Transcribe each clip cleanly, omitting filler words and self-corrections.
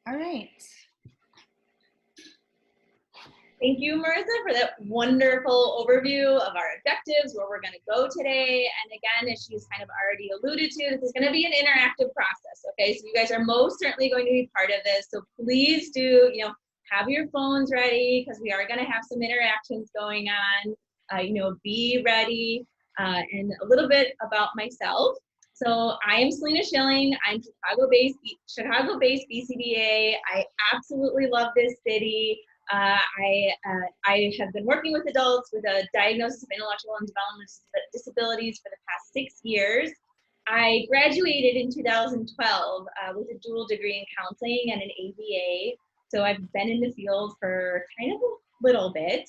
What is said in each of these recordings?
All right. Thank you, Marissa, for that wonderful overview of our objectives, where we're going to go today. And again, as she's kind of already alluded to, this is going to be an interactive process. Okay, so you guys are most certainly going to be part of this. So please do, have your phones ready, because we are going to have some interactions going on. Be ready. And a little bit about myself. So I am Salena Schilling. I'm Chicago-based BCBA. I absolutely love this city. I have been working with adults with a diagnosis of intellectual and developmental disabilities for the past 6 years. I graduated in 2012 with a dual degree in counseling and an ABA. So I've been in the field for kind of a little bit.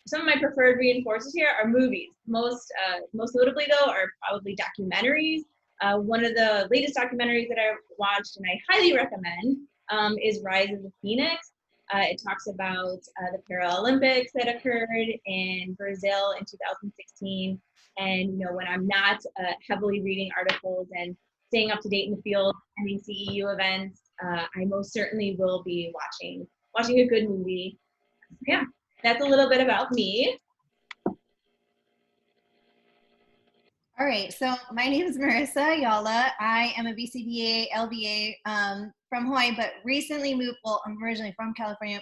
Some of my preferred reinforcers here are movies. Most notably, though, are probably documentaries. One of the latest documentaries that I watched, and I highly recommend, is Rise of the Phoenix. It talks about the Paralympics that occurred in Brazil in 2016. And when I'm not heavily reading articles and staying up to date in the field, attending CEU events, I most certainly will be watching a good movie. Yeah, that's a little bit about me. All right, so my name is Marissa Ayala. I am a BCBA, LBA from Hawaii, but recently moved, well, I'm originally from California,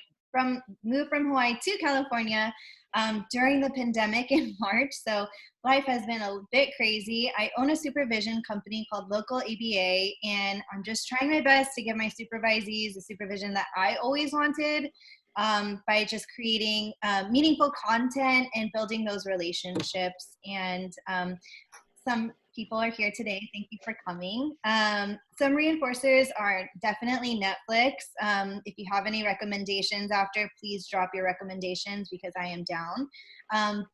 moved from Hawaii to California during the pandemic in March. So life has been a bit crazy. I own a supervision company called Local ABA, and I'm just trying my best to give my supervisees the supervision that I always wanted, by just creating meaningful content and building those relationships. And some people are here today. Thank you for coming. Some reinforcers are definitely Netflix. If you have any recommendations after, please drop your recommendations because I am down.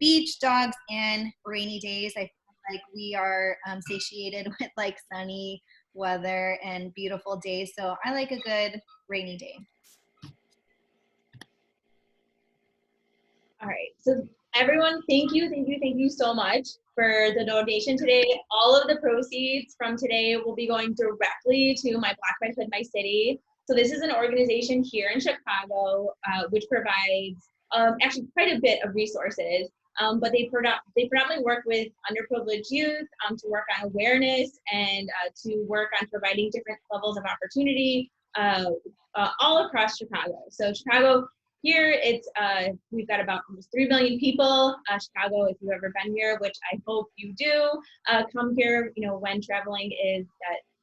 Beach, dogs, and rainy days. I feel like we are satiated with like sunny weather and beautiful days. So I like a good rainy day. All right, so everyone, thank you so much for the donation today. All of the proceeds from today will be going directly to my Black by Hood My City. So this is an organization here in Chicago, which provides actually quite a bit of resources, but they predominantly work with underprivileged youth to work on awareness and to work on providing different levels of opportunity all across Chicago. So Chicago, here, we've got about almost 3 million people. Chicago, if you've ever been here, which I hope you do, come here, when traveling is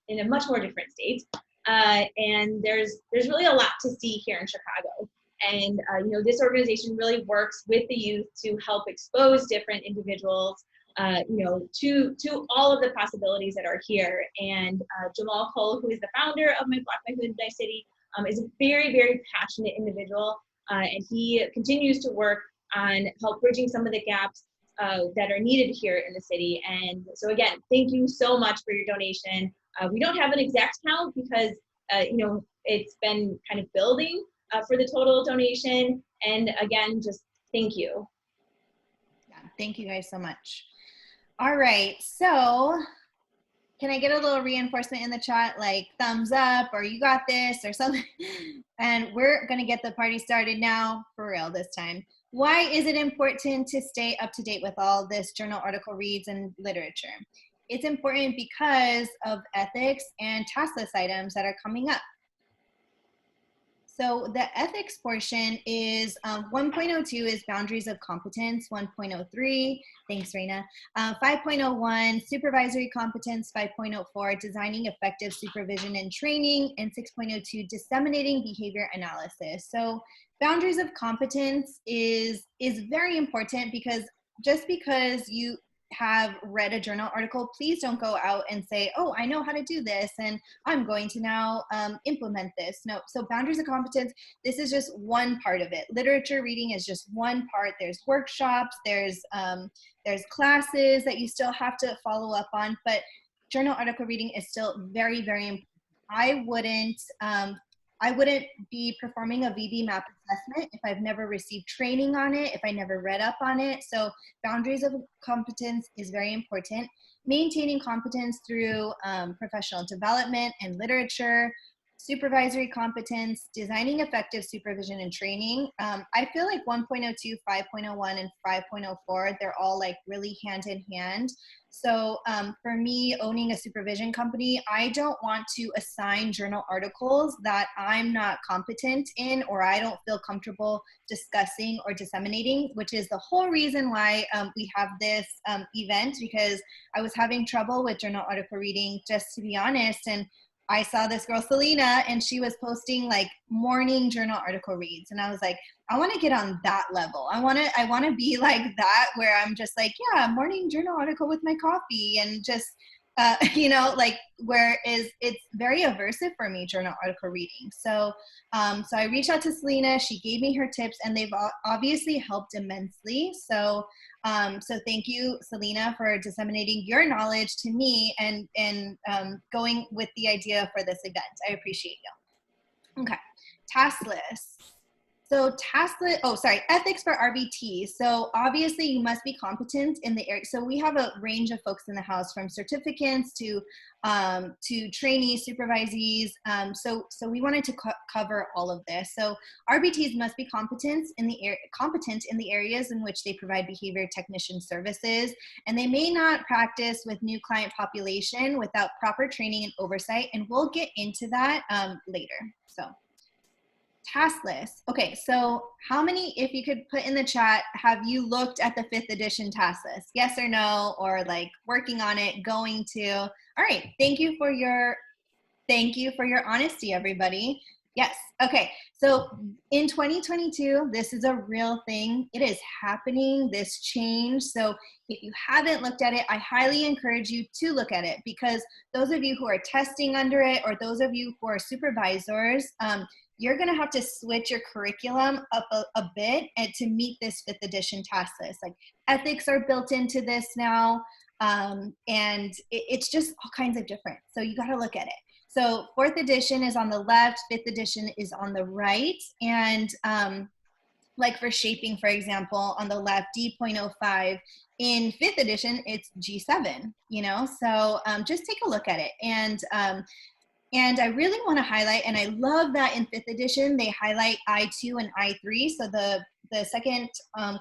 in a much more different state. And there's really a lot to see here in Chicago. And, this organization really works with the youth to help expose different individuals, to all of the possibilities that are here. And Jamal Cole, who is the founder of my Black by Hood My City, is a very, very passionate individual. And he continues to work on help bridging some of the gaps that are needed here in the city. And so again, thank you so much for your donation. We don't have an exact count because, it's been kind of building for the total donation. And again, just thank you. Yeah, thank you guys so much. All right, so can I get a little reinforcement in the chat, like thumbs up or you got this or something? And we're going to get the party started now, for real this time. Why is it important to stay up to date with all this journal article reads and literature? It's important because of ethics and task list items that are coming up. So the ethics portion is 1.02 is boundaries of competence, 1.03, thanks Raina, 5.01 supervisory competence, 5.04 designing effective supervision and training, and 6.02 disseminating behavior analysis. So boundaries of competence is very important because just because you have read a journal article, please don't go out and say, oh, I know how to do this and I'm going to now implement this. No, so boundaries of competence, this is just one part of it. Literature reading is just one part. There's workshops, there's classes that you still have to follow up on, but journal article reading is still very, very important. I wouldn't be performing a VB MAP assessment if I've never received training on it, if I never read up on it. So boundaries of competence is very important. Maintaining competence through professional development and literature, supervisory competence, designing effective supervision and training. I feel like 1.02, 5.01, and 5.04, they're all like really hand in hand. So for me, owning a supervision company, I don't want to assign journal articles that I'm not competent in or I don't feel comfortable discussing or disseminating, which is the whole reason why we have this event, because I was having trouble with journal article reading, just to be honest. And I saw this girl, Salena, and she was posting like morning journal article reads. And I was like, I want to get on that level. I want to be like that, where I'm just like, yeah, morning journal article with my coffee, and just, you know, like it's very aversive for me, journal article reading. So, so I reached out to Salena. She gave me her tips, and they've obviously helped immensely. So, so thank you, Salena, for disseminating your knowledge to me and going with the idea for this event. I appreciate you. Okay, task list. So task list, oh, sorry, ethics for RBT. So obviously you must be competent in the area. So we have a range of folks in the house, from certificates to trainees, supervisees. So we wanted to cover all of this. So RBTs must be competent in the areas in which they provide behavior technician services, and they may not practice with new client population without proper training and oversight. And we'll get into that later. So. Task list. Okay, so how many, if you could put in the chat, have you looked at the 5th edition task list? Yes or no, or like working on it, going to? All right, thank you for your honesty, everybody. Yes, okay, so in 2022, this is a real thing. It is happening, this change. So if you haven't looked at it, I highly encourage you to look at it, because those of you who are testing under it, or those of you who are supervisors, you're going to have to switch your curriculum up a bit and to meet this 5th edition task list. Like ethics are built into this now, and it's just all kinds of different. So you got to look at it. So 4th edition is on the left, 5th edition is on the right, and like for shaping, for example, on the left, D.05. In 5th edition, it's G7. You know, so just take a look at it. And I really want to highlight, and I love that in 5th edition, they highlight I2 and I3. So the second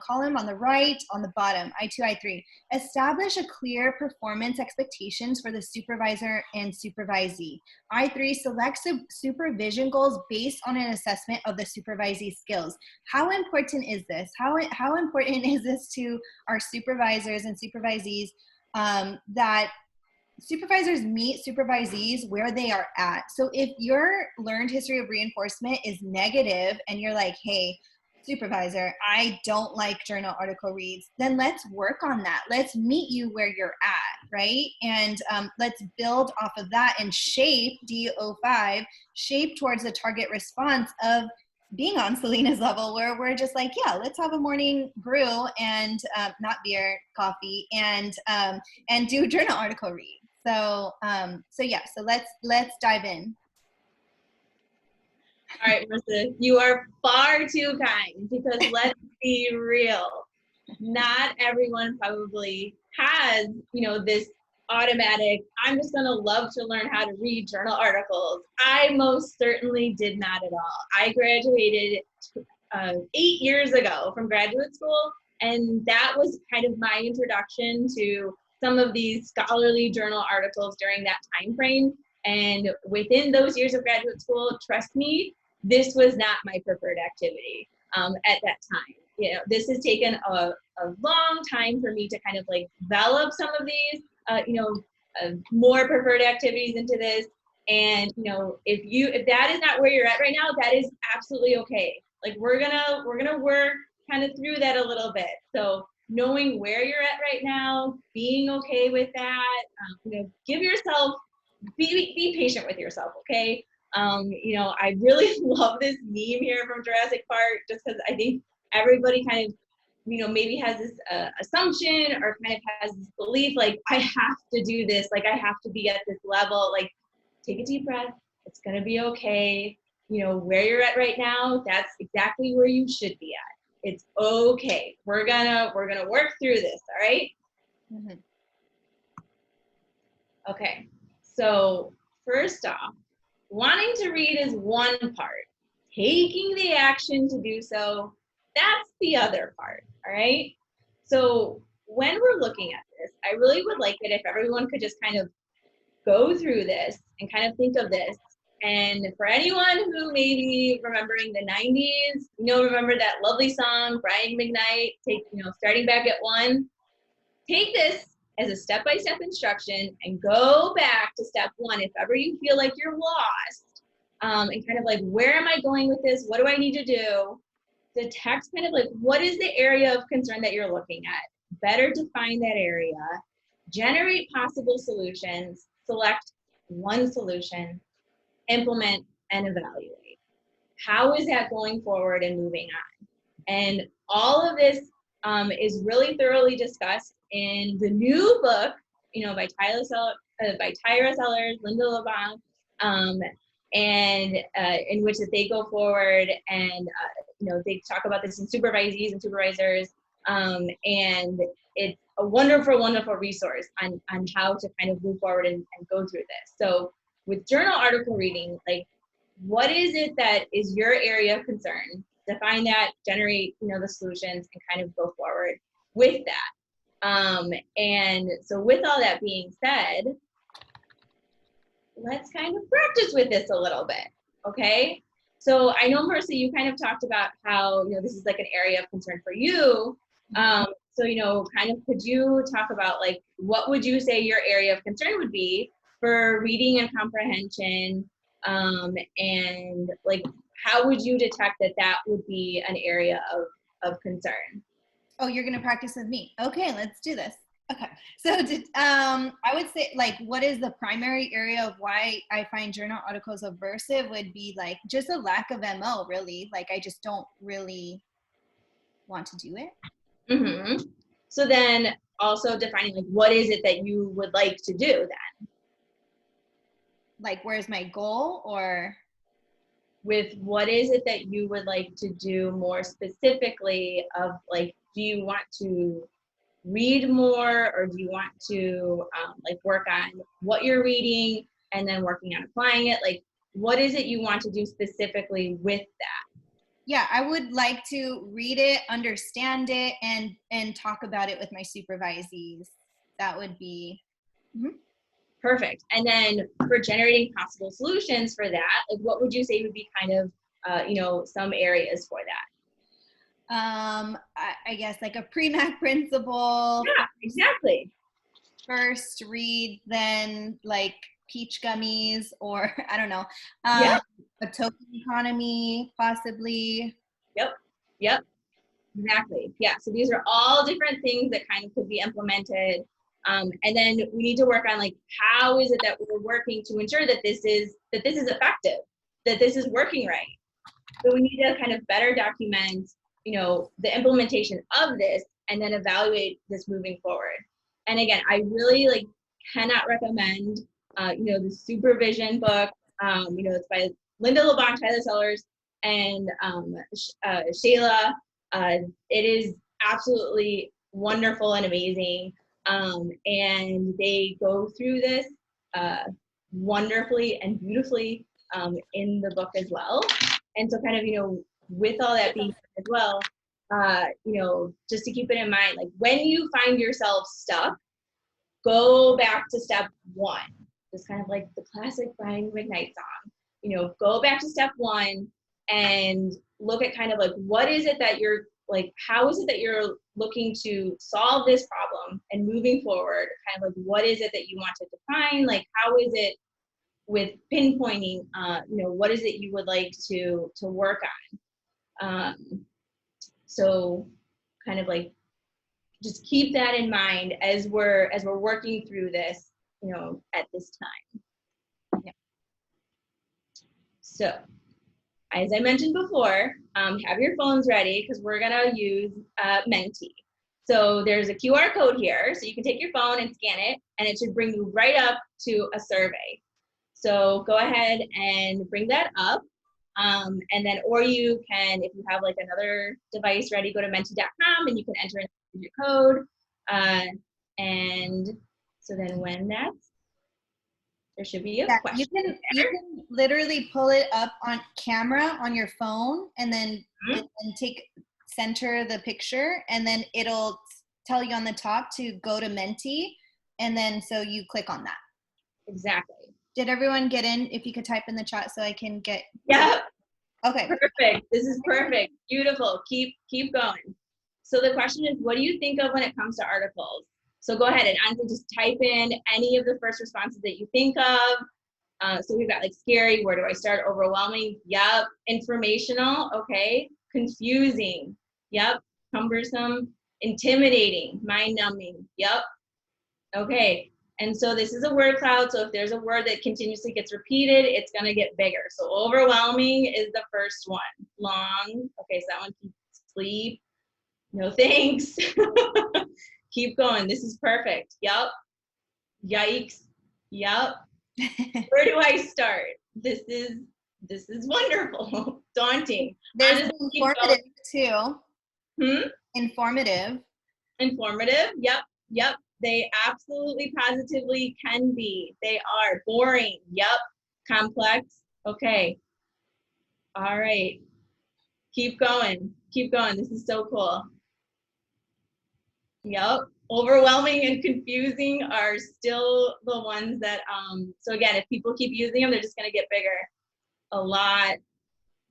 column on the right, on the bottom, I2, I3. Establish a clear performance expectations for the supervisor and supervisee. I3, select supervision goals based on an assessment of the supervisee skills. How important is this? How important is this to our supervisors and supervisees, that supervisors meet supervisees where they are at? So if your learned history of reinforcement is negative and you're like, hey, supervisor, I don't like journal article reads, then let's work on that. Let's meet you where you're at, right? And let's build off of that and shape D05, shape towards the target response of being on Selena's level, where we're just like, yeah, let's have a morning brew and not beer, coffee, and do journal article read. So yeah, so let's dive in. All right, Marissa, you are far too kind, because let's be real. Not everyone probably has, you know, this automatic, I'm just going to love to learn how to read journal articles. I most certainly did not at all. I graduated 8 years ago from graduate school, and that was kind of my introduction to some of these scholarly journal articles during that time frame. And within those years of graduate school, trust me, this was not my preferred activity at that time. You know, this has taken a long time for me to kind of like develop some of these, more preferred activities into this. And, you know, if that is not where you're at right now, that is absolutely okay. Like we're gonna work kind of through that a little bit. So knowing where you're at right now, being okay with that, give yourself, be patient with yourself, okay? I really love this meme here from Jurassic Park, just because I think everybody kind of, maybe has this assumption or kind of has this belief, like, I have to do this, like, I have to be at this level. Like, take a deep breath. It's going to be okay. Where you're at right now, that's exactly where you should be at. It's okay. We're gonna work through this, all right? Mm-hmm. Okay, so first off, wanting to read is one part. Taking the action to do so, that's the other part, all right? So when we're looking at this, I really would like it if everyone could just kind of go through this and kind of think of this. And for anyone who may be remembering the 90s, remember that lovely song, Brian McKnight, starting back at one. Take this as a step-by-step instruction and go back to step one if ever you feel like you're lost, and kind of like, where am I going with this? What do I need to do? The text kind of like, what is the area of concern that you're looking at? Better define that area, generate possible solutions, select one solution, implement, and evaluate. How is that going forward and moving on? And all of this is really thoroughly discussed in the new book, by Tyra Sellers, Linda LeBlanc, and in which that they go forward and they talk about this in supervisees and supervisors, and it's a wonderful, wonderful resource on how to kind of move forward and go through this. So with journal article reading, like, what is it that is your area of concern? Define that, generate, the solutions, and kind of go forward with that. And so with all that being said, let's kind of practice with this a little bit, okay? So I know, Marissa, you kind of talked about how, this is like an area of concern for you. So, kind of, could you talk about, like, what would you say your area of concern would be for reading and comprehension? And like, how would you detect that that would be an area of concern? Oh, you're going to practice with me. Okay, let's do this. Okay. So I would say, like, what is the primary area of why I find journal articles aversive would be like just a lack of MO, really. Like, I just don't really want to do it. Mm-hmm. So then also defining, like, what is it that you would like to do then? Like, where's my goal? Or with what is it that you would like to do more specifically of, like, do you want to read more, or do you want to like work on what you're reading and then working on applying it? Like, what is it you want to do specifically with that? Yeah, I would like to read it, understand it, and talk about it with my supervisees. That would be perfect. And then for generating possible solutions for that, like, what would you say would be kind of some areas for that? I guess like a pre-Mac principle. Yeah, exactly. First read, then like peach gummies, or I don't know. Yeah. A token economy, possibly. Yep. Exactly. Yeah. So these are all different things that kind of could be implemented. And then we need to work on, like, how is it that we're working to ensure that this is effective, that this is working right. So we need to kind of better document, the implementation of this, and then evaluate this moving forward. And again, I really cannot recommend, the supervision book. It's by Linda LeBlanc, Tyler Sellers, and Shayla. It is absolutely wonderful and amazing. And they go through this wonderfully and beautifully in the book as well. And so kind of, with all that being said as well, just to keep it in mind, like, when you find yourself stuck, go back to step one. Just kind of like the classic Brian McKnight song, go back to step one and look at kind of like, what is it that you're like, how is it that you're looking to solve this problem and moving forward? Kind of like, what is it that you want to define? Like, how is it with pinpointing, what is it you would like to work on? So kind of like, just keep that in mind as we're working through this, at this time. Yeah. So, as I mentioned before, have your phones ready, because we're gonna use Menti. So there's a QR code here, so you can take your phone and scan it, and it should bring you right up to a survey. So go ahead and bring that up. And then, or you can, if you have like another device ready, go to menti.com and you can enter in your code. And so then when that's There should be a Yeah, question you there. can literally pull it up on camera on your phone and then Mhm. center the picture, and then it'll tell you on the top to go to Menti, and then so you click on that. Exactly. Did everyone get in? If you could type in the chat so I can get. Yeah. Okay. Perfect. This is perfect. Beautiful. Keep going. So the question is, what do you think of when it comes to articles? So go ahead and honestly just type in any of the first responses that you think of. So we've got like scary, where do I start? Overwhelming, yep. Informational, okay. Confusing, yep. Cumbersome, intimidating, mind numbing, yep. Okay, and so this is a word cloud, so if there's a word that continuously gets repeated, it's gonna get bigger. So overwhelming is the first one. Long, okay, so that one keeps sleep. No thanks. Keep going, this is perfect. Yep. Yikes. Yep. Where do I start? This is wonderful. Daunting. There's Honestly, keep informative too. going. Informative. Informative. Yep. Yep. They absolutely positively can be. They are. Boring. Yep. Complex. Okay. All right. Keep going. Keep going. This is so cool. Yep. Overwhelming and confusing are still the ones that, so again, if people keep using them, they're just going to get bigger. A lot.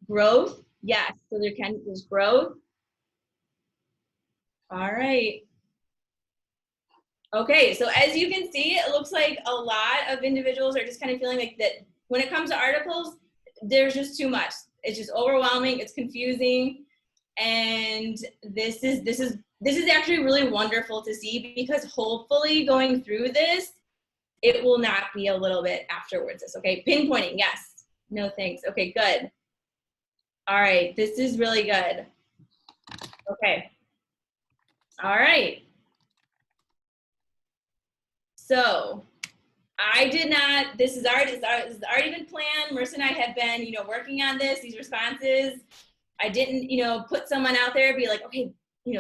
Growth. Yes. So there's growth. All right. Okay, so as you can see, it looks like a lot of individuals are just kind of feeling like that when it comes to articles, there's just too much. It's just overwhelming, it's confusing, and this is actually really wonderful to see, because hopefully going through this, it will not be a little bit afterwards. Okay, pinpointing, yes. No thanks. Okay, good. All right, this is really good. Okay. All right. So I did not, this has already been planned. Marissa and I have been, working on these responses. I didn't, put someone out there and be like, okay,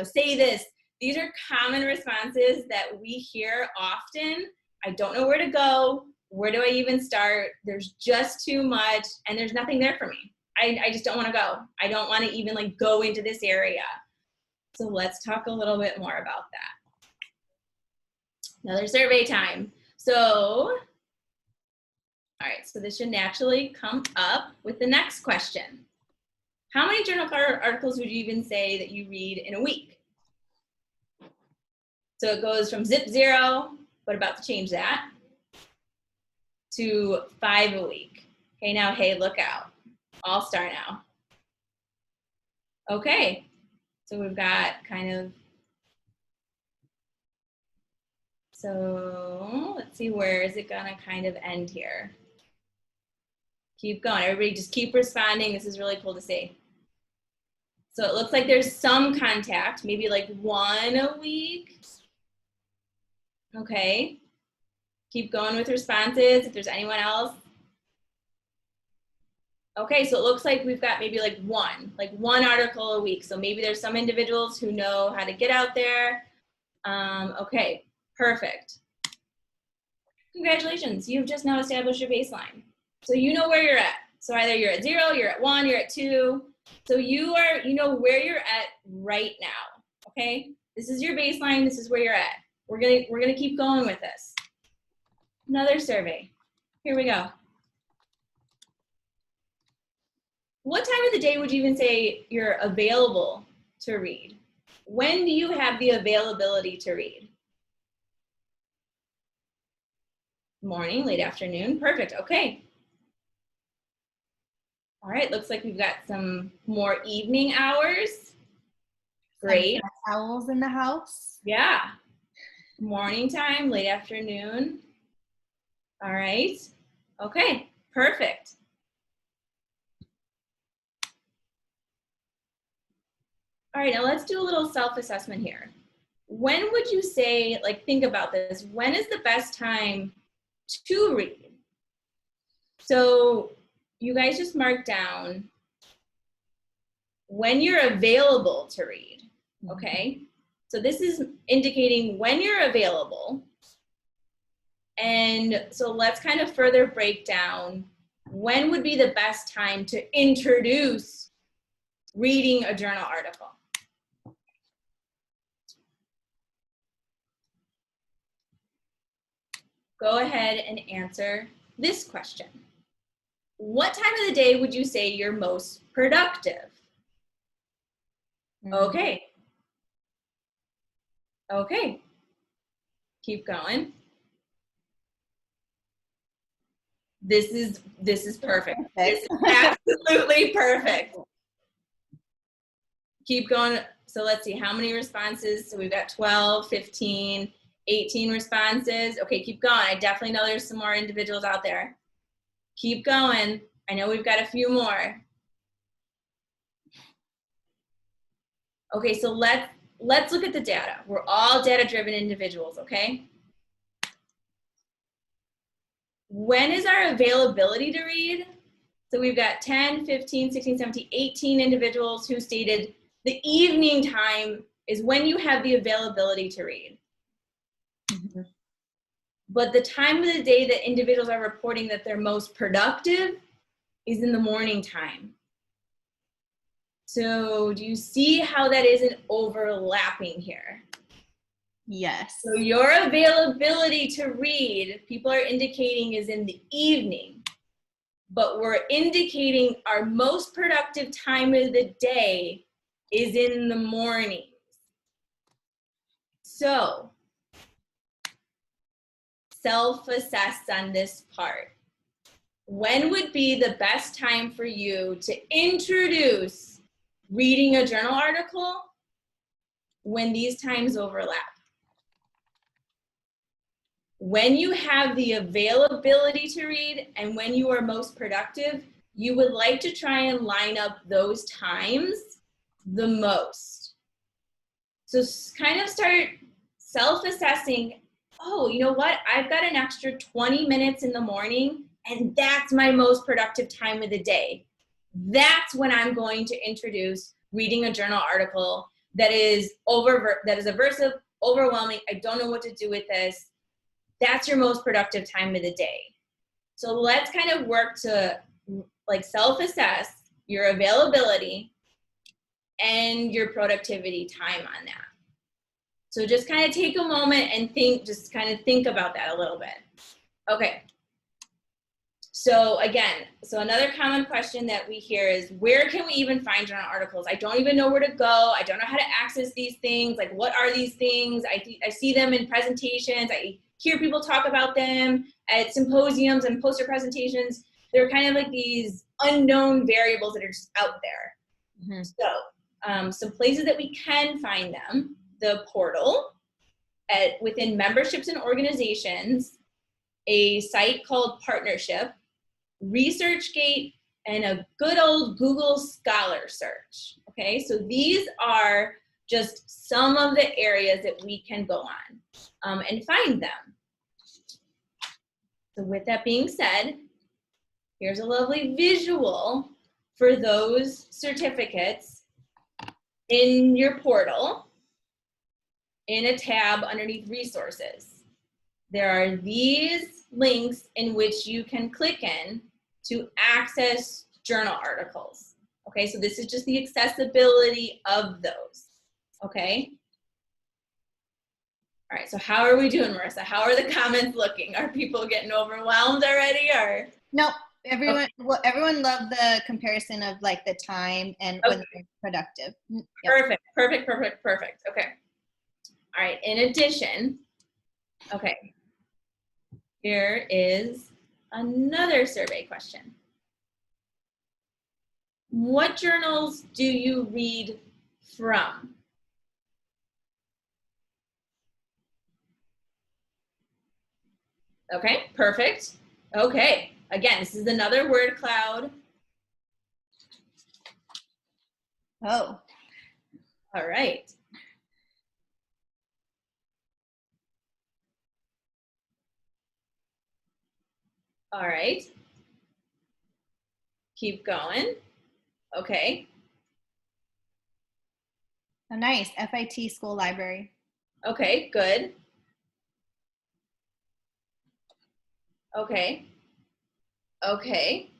say this. These are common responses that we hear often. I don't know where to go. Where do I even start? There's just too much, and there's nothing there for me. I just don't want to go. I don't want to even like go into this area. So let's talk a little bit more about that. Another survey time. So, all right, so this should naturally come up with the next question. How many journal articles would you even say that you read in a week? So it goes from 0, but about to change that, to 5 a week. Okay, now, hey, look out. All star now. Okay, so we've got kind of, so let's see, where is it gonna kind of end here? Keep going, everybody just keep responding. This is really cool to see. So it looks like there's some contact, maybe like 1 a week. Okay, keep going with responses if there's anyone else. Okay, so it looks like we've got maybe like one article a week. So maybe there's some individuals who know how to get out there. Okay, perfect. Congratulations, you've just now established your baseline. So you know where you're at. So either you're at 0, you're at 1, you're at 2. So you know where you're at right now, okay? This is your baseline, this is where you're at. We're gonna keep going with this. Another survey, here we go. What time of the day would you even say you're available to read? When do you have the availability to read? Morning, late afternoon, perfect, okay. All right, looks like we've got some more evening hours. Great. Some owls in the house. Yeah. Morning time, late afternoon. All right. Okay, perfect. All right, now let's do a little self-assessment here. When would you say, like, think about this, when is the best time to read? So you guys just mark down when you're available to read, okay? So this is indicating when you're available. And so let's kind of further break down when would be the best time to introduce reading a journal article. Go ahead and answer this question. What time of the day would you say you're most productive? Okay. Okay. Keep going. This is perfect. This is absolutely perfect. Keep going. So let's see how many responses. So we've got 12, 15, 18 responses. Okay, keep going. I definitely know there's some more individuals out there. Keep going. I know we've got a few more. Okay, so let's look at the data. We're all data-driven individuals, okay? When is our availability to read? So we've got 10, 15, 16, 17, 18 individuals who stated the evening time is when you have the availability to read. Mm-hmm. But the time of the day that individuals are reporting that they're most productive is in the morning time. So do you see how that isn't overlapping here? Yes. So your availability to read, people are indicating is in the evening, but we're indicating our most productive time of the day is in the morning. So self-assess on this part. When would be the best time for you to introduce reading a journal article? When these times overlap. When you have the availability to read and when you are most productive, you would like to try and line up those times the most. So kind of start self-assessing, oh, you know what? I've got an extra 20 minutes in the morning and that's my most productive time of the day. That's when I'm going to introduce reading a journal article that is aversive, overwhelming. I don't know what to do with this. That's your most productive time of the day. So let's kind of work to like self-assess your availability and your productivity time on that. So just kind of take a moment and think about that a little bit. Okay. So again, another common question that we hear is, where can we even find journal articles? I don't even know where to go. I don't know how to access these things. Like, what are these things? I see them in presentations. I hear people talk about them at symposiums and poster presentations. They're kind of like these unknown variables that are just out there. Mm-hmm. So some places that we can find them, the portal within memberships and organizations, a site called Partnership, ResearchGate, and a good old Google Scholar search. Okay, so these are just some of the areas that we can go on and find them. So with that being said, here's a lovely visual for those certificates in your portal in a tab underneath resources. There are these links in which you can click in to access journal articles. Okay, so this is just the accessibility of those. Okay. All right, so how are we doing, Marissa? How are the comments looking? Are people getting overwhelmed already, or? No, everyone. Okay. Well, everyone loved the comparison of like the time and when they're productive. Yep. Perfect, perfect, perfect, perfect. Okay. All right. In addition, okay, here is another survey question. What journals do you read from? Okay, perfect. Okay, again, this is another word cloud. Oh. All right. All right. Keep going. Okay. Oh, nice. FIT school library. Okay, good. Okay. Okay.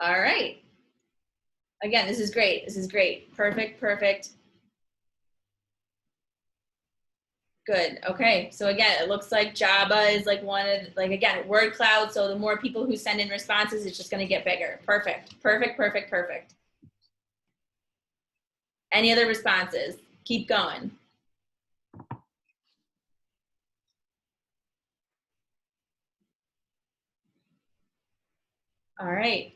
All right. Again, this is great. This is great. Perfect, perfect. Good. Okay. So again, it looks like Java is like one of, like, again, word cloud. So the more people who send in responses, it's just going to get bigger. Perfect. Perfect, perfect, perfect. Any other responses? Keep going. All right.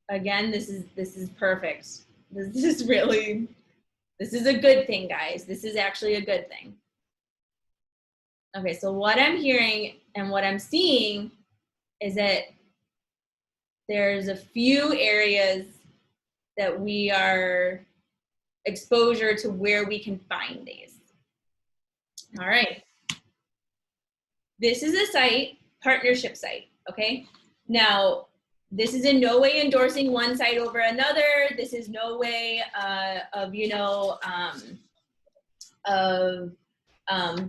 Again, this is perfect. This is really, this is a good thing, guys. This is actually a good thing. Okay, so what I'm hearing and what I'm seeing is that there's a few areas that we are exposure to where we can find these. All right. This is a site, partnership site, okay? Now, this is in no way endorsing one site over another. This is no way of, you know,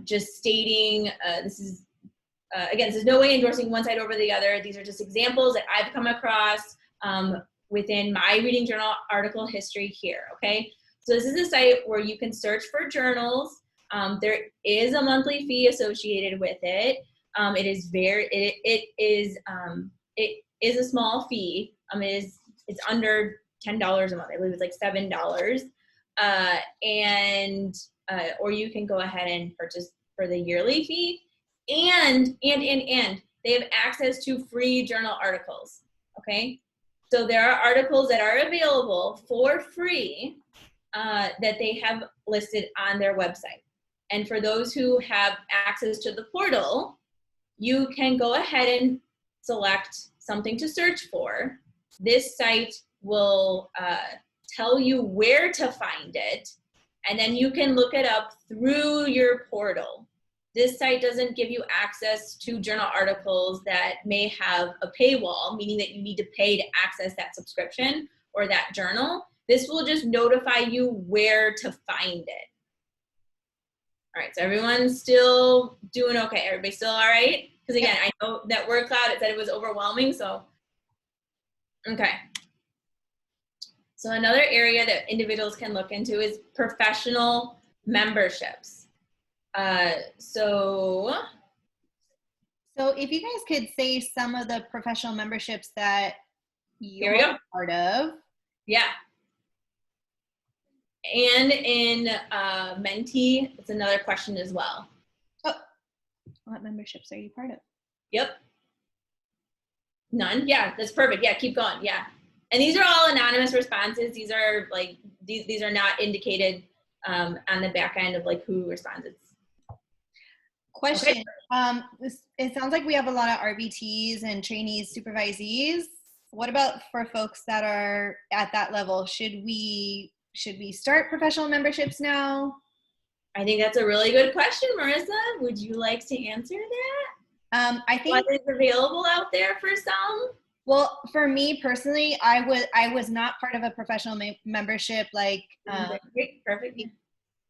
just stating, this is, again, this is no way endorsing one side over the other. These are just examples that I've come across within my reading journal article history here, okay? So this is a site where you can search for journals. There is a monthly fee associated with it. It is a small fee. It's under $10 a month. I believe it's like $7. Or you can go ahead and purchase for the yearly fee. And they have access to free journal articles, okay? So there are articles that are available for free that they have listed on their website. And for those who have access to the portal, you can go ahead and select something to search for. This site will tell you where to find it, and then you can look it up through your portal. This site doesn't give you access to journal articles that may have a paywall, meaning that you need to pay to access that subscription or that journal. This will just notify you where to find it. All right, so everyone's still doing okay. Everybody still all right? Because again, I know that word cloud, it said it was overwhelming, so. Okay. So another area that individuals can look into is professional memberships. So if you guys could say some of the professional memberships that you're part of. Yeah. And in Mentee, it's another question as well. Oh, what memberships are you part of? Yep. None? Yeah, that's perfect. Yeah, keep going. Yeah. And these are all anonymous responses. These are like, these are not indicated on the back end of like who responds. Question. Okay. It sounds like we have a lot of RBTs and trainees, supervisees. What about for folks that are at that level? Should we start professional memberships now? I think that's a really good question, Marissa. Would you like to answer that? I think what is available out there for some? Well, for me personally, I was not part of a professional membership. Like, perfect.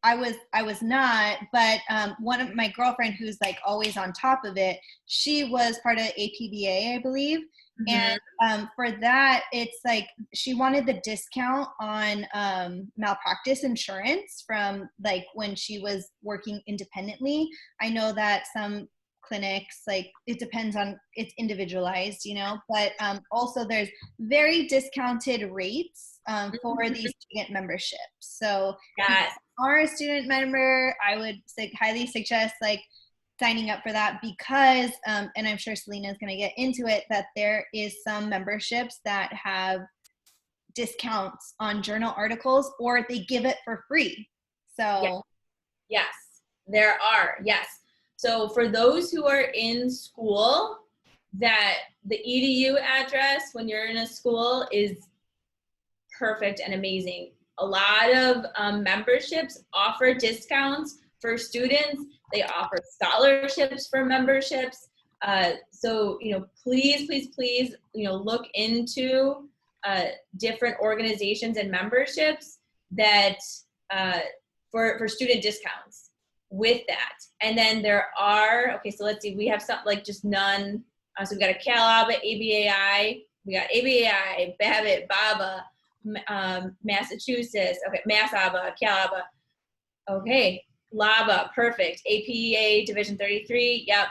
I was not, but one of my girlfriend who's like always on top of it, she was part of APBA, I believe. Mm-hmm. And for that, it's like she wanted the discount on malpractice insurance from like when she was working independently. I know that some clinics, like it depends on, it's individualized, you know, but also there's very discounted rates for these student memberships. So yes. If you are a student member, I would highly suggest like signing up for that because, and I'm sure Salena is going to get into it, that there is some memberships that have discounts on journal articles or they give it for free. So yes, there are, yes. So for those who are in school, that the EDU address when you're in a school is perfect and amazing. A lot of memberships offer discounts for students. They offer scholarships for memberships. So, you know, please, you know, look into different organizations and memberships that for student discounts. with that. And then there are, okay, so let's see, we have something like just none. So we've got a CalABA, ABAI, we got ABAI, Babbitt, BABA, Massachusetts, okay, MassABA, CalABA, okay, LABA, perfect, APA Division 33, yep,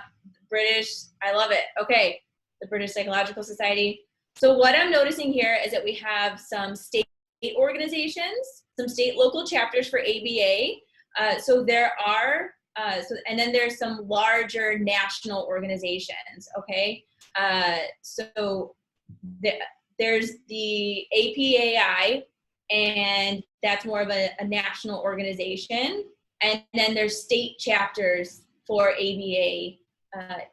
British, I love it, okay, the British Psychological Society. So what I'm noticing here is that we have some state organizations, some state local chapters for ABA. So there are, and then there's some larger national organizations, okay? So there's the APAI, and that's more of a national organization. And then there's state chapters for ABA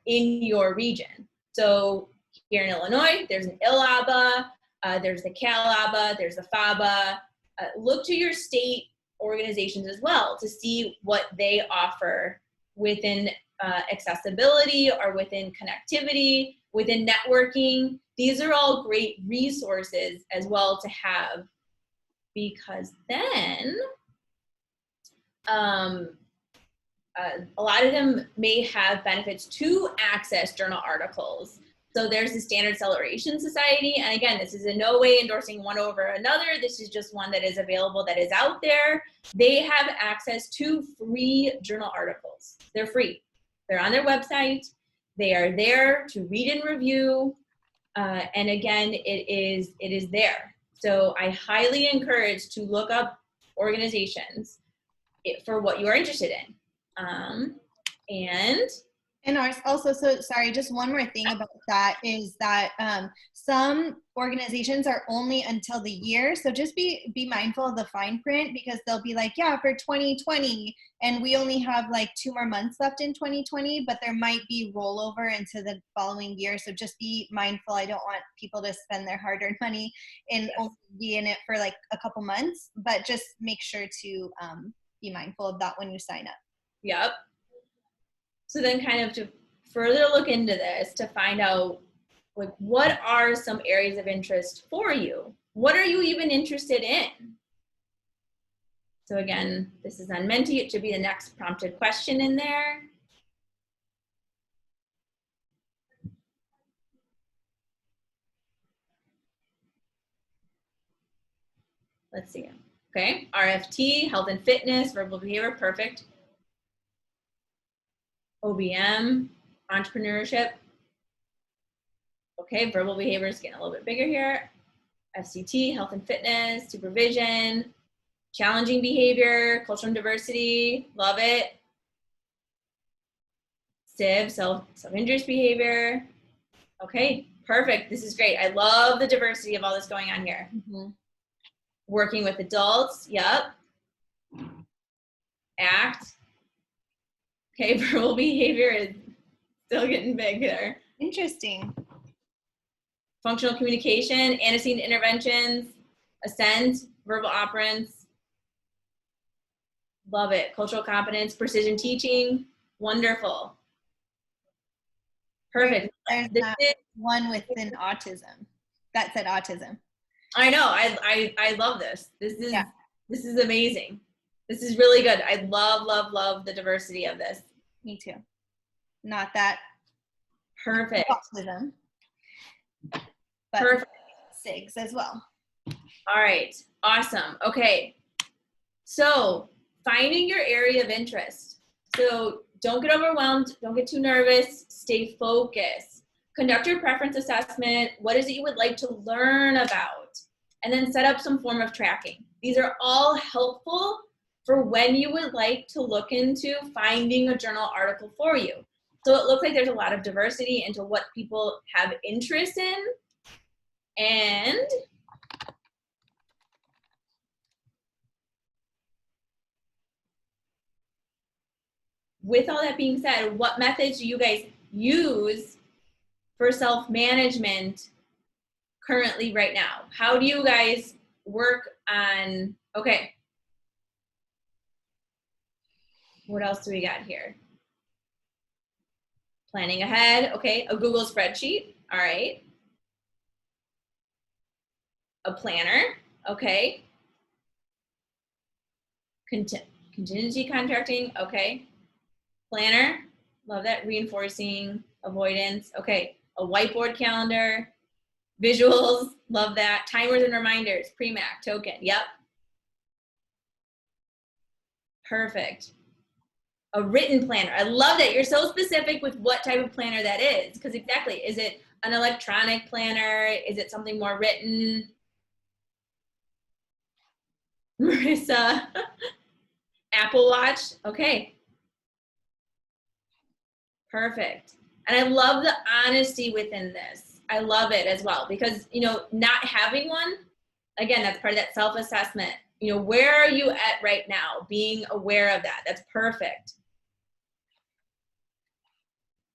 in your region. So here in Illinois, there's an ILABA, there's the CalABA, there's the FABA. Look to your state organizations as well to see what they offer within accessibility or within connectivity, within networking. These are all great resources as well to have, because then a lot of them may have benefits to access journal articles. So there's the Standard Acceleration Society, and again, this is in no way endorsing one over another. This is just one that is available, that is out there. They have access to free journal articles. They're free. They're on their website. They are there to read and review, and again, it is there. So I highly encourage to look up organizations for what you are interested in. And ours also, so sorry, just one more thing about that is that some organizations are only until the year. So just be mindful of the fine print, because they'll be like, yeah, for 2020, and we only have like 2 more months left in 2020, but there might be rollover into the following year. So just be mindful. I don't want people to spend their hard-earned money and only be in it for like a couple months, but just make sure to be mindful of that when you sign up. Yep. So then kind of to further look into this, to find out like what are some areas of interest for you? What are you even interested in? So again, this is on Menti. It should be the next prompted question in there. Let's see. Okay, RFT, health and fitness, verbal behavior, perfect. OBM, entrepreneurship. Okay, verbal behavior is getting a little bit bigger here. FCT, health and fitness, supervision, challenging behavior, cultural and diversity, love it. SIB, self-injurious behavior. Okay, perfect. This is great. I love the diversity of all this going on here. Mm-hmm. Working with adults, yep. ACT. Okay, verbal behavior is still getting big there. Interesting. Functional communication, antecedent interventions, assent, verbal operants. Love it. Cultural competence, precision teaching, wonderful. Perfect. There's not one within autism that said autism. I know. I love this. This is amazing. This is really good. I love the diversity of this. Me too. Not that perfect. Autism, but perfect. SIGs as well. All right. Awesome. Okay. So finding your area of interest. So don't get overwhelmed. Don't get too nervous. Stay focused. Conduct your preference assessment. What is it you would like to learn about? And then set up some form of tracking. These are all helpful for when you would like to look into finding a journal article for you. So it looks like there's a lot of diversity into what people have interest in. And with all that being said, what methods do you guys use for self-management currently right now? How do you guys work on, okay. What else do we got here? Planning ahead, okay. A Google spreadsheet, all right. A planner, okay. Contingency contracting, okay. Planner, love that. Reinforcing avoidance. Okay, a whiteboard calendar. Visuals, love that. Timers and reminders, pre-Mac, token, yep. Perfect. A written planner. I love that. You're so specific with what type of planner that is. Because exactly, is it an electronic planner? Is it something more written? Marissa, Apple Watch. Okay. Perfect. And I love the honesty within this. I love it as well because, you know, not having one, again, that's part of that self-assessment. You know, where are you at right now? Being aware of that. That's perfect.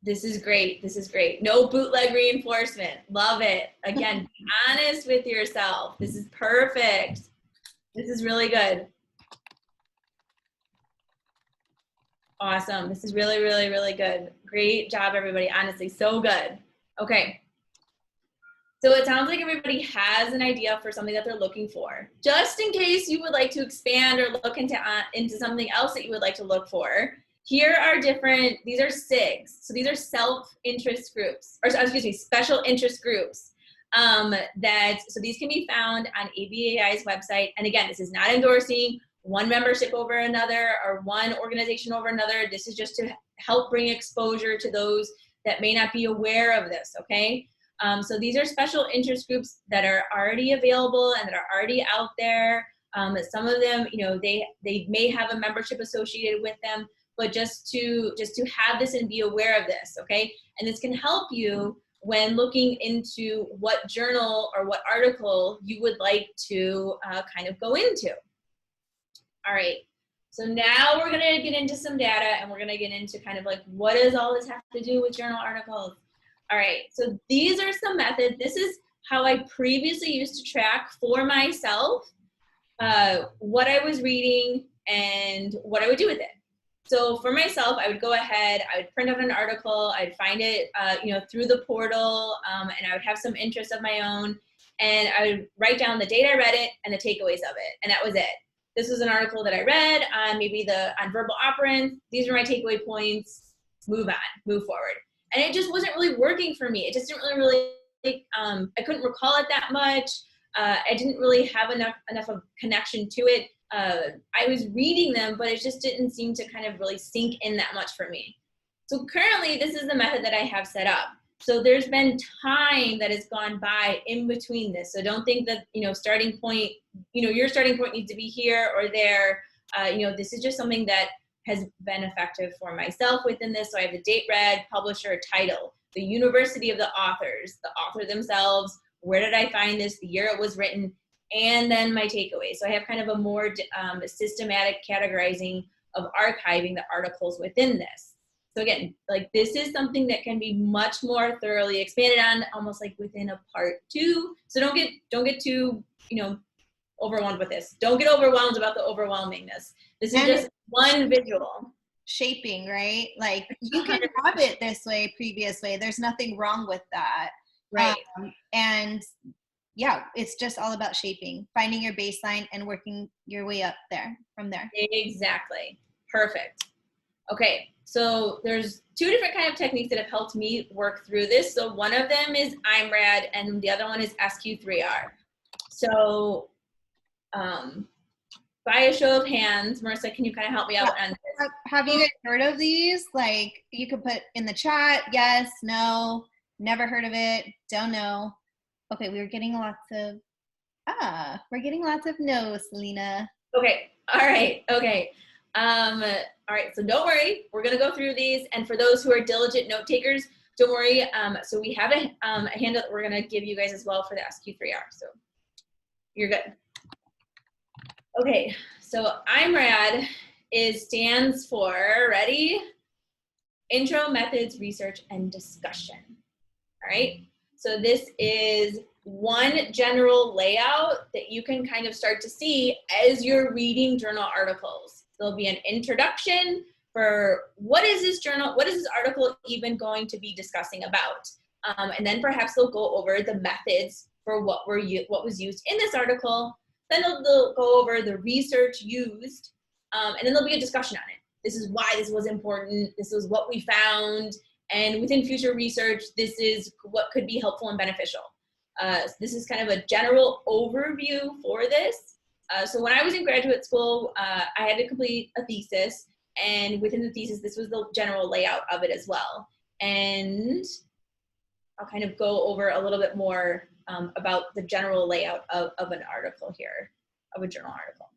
This is great. This is great. No bootleg reinforcement. Love it. Again, be honest with yourself. This is perfect. This is really good. Awesome. This is really, really, really good. Great job, everybody. Honestly, so good. Okay. So it sounds like everybody has an idea for something that they're looking for. Just in case you would like to expand or look into something else that you would like to look for, here are different, these are SIGs. So these are self-interest groups, or excuse me, special interest groups. So these can be found on ABAI's website. And again, this is not endorsing one membership over another or one organization over another. This is just to help bring exposure to those that may not be aware of this, okay? So these are special interest groups that are already available and that are already out there. Some of them, you know, they may have a membership associated with them, but just to have this and be aware of this, okay? And this can help you when looking into what journal or what article you would like to kind of go into. All right, so now we're gonna get into some data and we're gonna get into kind of like, what does all this have to do with journal articles? All right, so these are some methods. This is how I previously used to track for myself what I was reading and what I would do with it. So for myself, I would go ahead, I would print out an article, I'd find it you know, through the portal, and I would have some interest of my own, and I would write down the date I read it and the takeaways of it, and that was it. This was an article that I read on maybe on verbal operants. These are my takeaway points. Move on, move forward. And it just wasn't really working for me. It just didn't really I couldn't recall it that much. I didn't really have enough of connection to it. I was reading them, but it just didn't seem to kind of really sink in that much for me. So currently, this is the method that I have set up. So there's been time that has gone by in between this. So don't think that, you know, starting point, you know, your starting point needs to be here or there. You know, this is just something that has been effective for myself within this. So I have the date read, publisher, title, the university of the authors, the author themselves, where did I find this, the year it was written, and then my takeaway. So I have kind of a more systematic categorizing of archiving the articles within this. So again, like this is something that can be much more thoroughly expanded on, almost like within a part 2. So don't get too, you know, overwhelmed with this. Don't get overwhelmed about the overwhelmingness. This is just one visual. Shaping, right? Like you can have it this way, previous way. There's nothing wrong with that. Right. And yeah, it's just all about shaping, finding your baseline and working your way up there from there. Exactly. Perfect. Okay. So there's 2 different kind of techniques that have helped me work through this. So one of them is IMRAD and the other one is SQ3R. So by a show of hands, Marissa, can you kind of help me out on this? Have you guys heard of these? Like you could put in the chat, yes, no, never heard of it, don't know. Okay, we're getting lots of no, Salena. Okay, all right, okay. All right, so don't worry, we're gonna go through these, and for those who are diligent note takers, don't worry. So we have a handout that we're gonna give you guys as well for the SQ3R, so you're good. Okay, so IMRAD stands for, ready? Intro, Methods, Research, and Discussion. All right, so this is one general layout that you can kind of start to see as you're reading journal articles. There'll be an introduction for what is this journal, what is this article even going to be discussing about? And then perhaps they'll go over the methods for what was used in this article. Then they'll go over the research used, and then there'll be a discussion on it. this is why this was important, this is what we found, and within future research, this is what could be helpful and beneficial. This is kind of a general overview for this. So when I was in graduate school, I had to complete a thesis, and within the thesis, this was the general layout of it as well. And I'll kind of go over a little bit more about the general layout of an article here, of a journal article.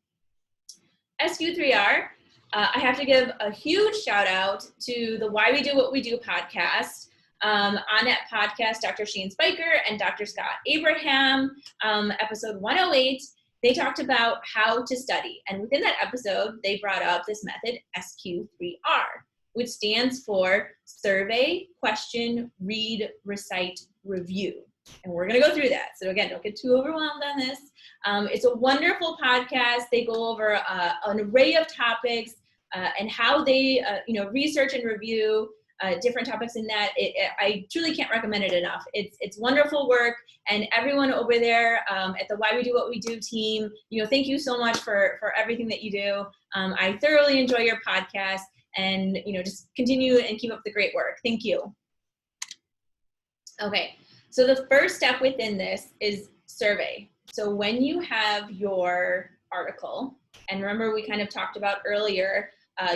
SQ3R, I have to give a huge shout out to the Why We Do What We Do podcast. On that podcast, Dr. Shane Spiker and Dr. Scott Abraham, episode 108, they talked about how to study. And within that episode, they brought up this method, SQ3R, which stands for Survey, Question, Read, Recite, Review. And we're going to go through that. So again, don't get too overwhelmed on this. It's a wonderful podcast. They go over an array of topics and how they research and review different topics in that. I truly can't recommend it enough. It's wonderful work, and everyone over there at the Why We Do What We Do team, thank you so much for everything that you do. I thoroughly enjoy your podcast, and just continue and keep up the great work. Thank you. Okay, so the first step within this is survey. So when you have your article, and remember we kind of talked about earlier,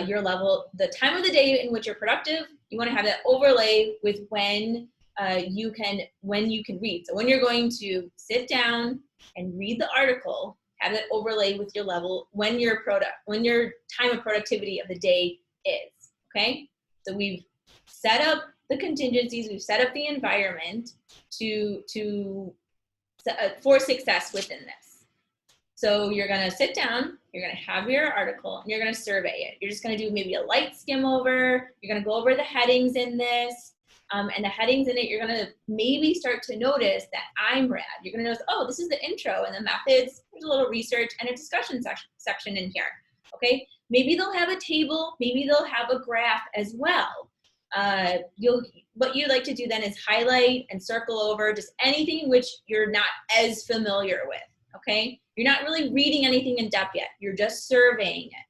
your level, the time of the day in which you're productive, you want to have that overlay with when you can read. So when you're going to sit down and read the article, have that overlay with your level when your time of productivity of the day is. Okay, so we've set up the contingencies, we've set up the environment for success within this. So you're going to sit down, you're going to have your article, and you're going to survey it. You're just going to do maybe a light skim over. You're going to go over the headings in this. And the headings in it, you're going to maybe start to notice that IMRAD. You're going to notice, oh, this is the intro and the methods. There's a little research and a discussion section in here. Okay, maybe they'll have a table. Maybe they'll have a graph as well. What you like to do then is highlight and circle over just anything which you're not as familiar with. Okay, you're not really reading anything in depth yet. You're just surveying it.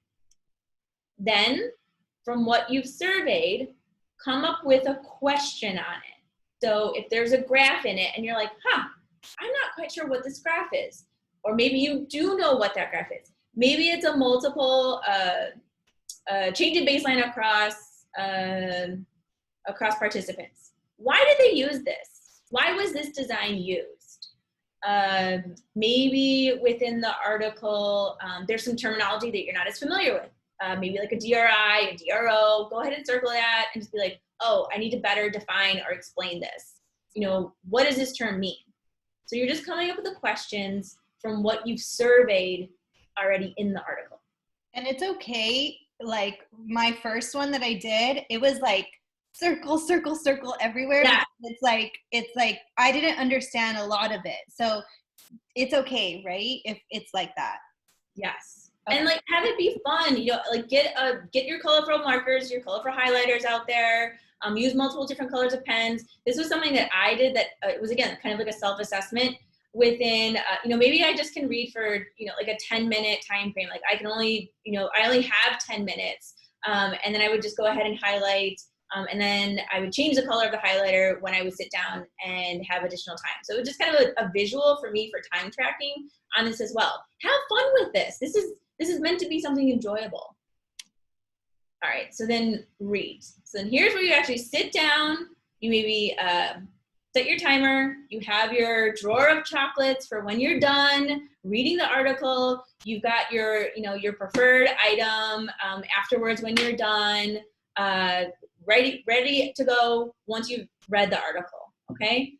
Then, from what you've surveyed, come up with a question on it. So if there's a graph in it and you're like, I'm not quite sure what this graph is. Or maybe you do know what that graph is. Maybe it's a multiple change in baseline across participants. Why did they use this? Why was this design used? Maybe within the article, there's some terminology that you're not as familiar with. Maybe like a DRI, a DRO, go ahead and circle that and just be like, oh, I need to better define or explain this. What does this term mean? So you're just coming up with the questions from what you've surveyed already in the article. And it's okay, like my first one that I did, it was like circle, circle, circle everywhere. Yeah. It's like I didn't understand a lot of it. So it's okay, right? If it's like that. Yes. Okay. And like have it be fun, like get your colorful markers, your colorful highlighters out there. Use multiple different colors of pens. This was something that I did that it was, again, kind of like a self-assessment within, maybe I just can read for, like a 10-minute time frame. Like I only have 10 minutes. And then I would just go ahead and highlight, and then I would change the color of the highlighter when I would sit down and have additional time. So it was just kind of a visual for me for time tracking on this as well. Have fun with this. This is meant to be something enjoyable. All right, so then read. So then here's where you actually sit down. You maybe set your timer. You have your drawer of chocolates for when you're done reading the article. You've got your preferred item afterwards when you're done, ready to go once you've read the article, okay?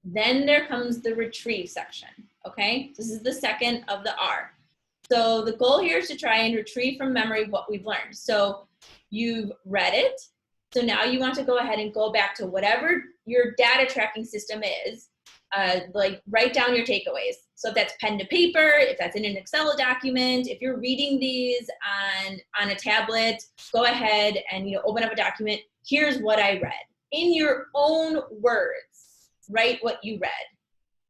Then there comes the retrieve section, okay? This is the second of the R. So the goal here is to try and retrieve from memory what we've learned. So you've read it. So now you want to go ahead and go back to whatever your data tracking system is, like write down your takeaways. So if that's pen to paper, if that's in an Excel document, if you're reading these on a tablet, go ahead and open up a document. Here's what I read. In your own words, write what you read.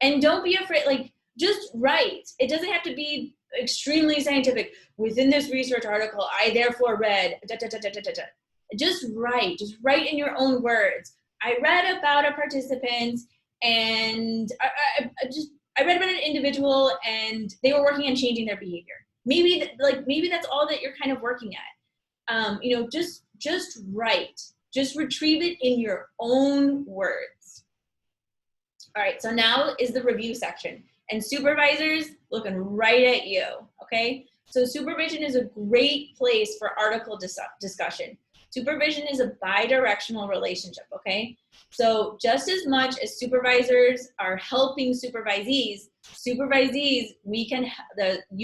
And don't be afraid, like just write. It doesn't have to be extremely scientific. Within this research article, I therefore read, da, da, da, da, da, da, da. Just write in your own words. I read about a participant and I read about an individual and they were working on changing their behavior. Maybe that's all that you're kind of working at. You know, just write, just retrieve it in your own words. All right, so now is the review section. And supervisors, looking right at you, okay? So supervision is a great place for article discussion. Supervision is a bi-directional relationship, okay? So just as much as supervisors are helping supervisees, you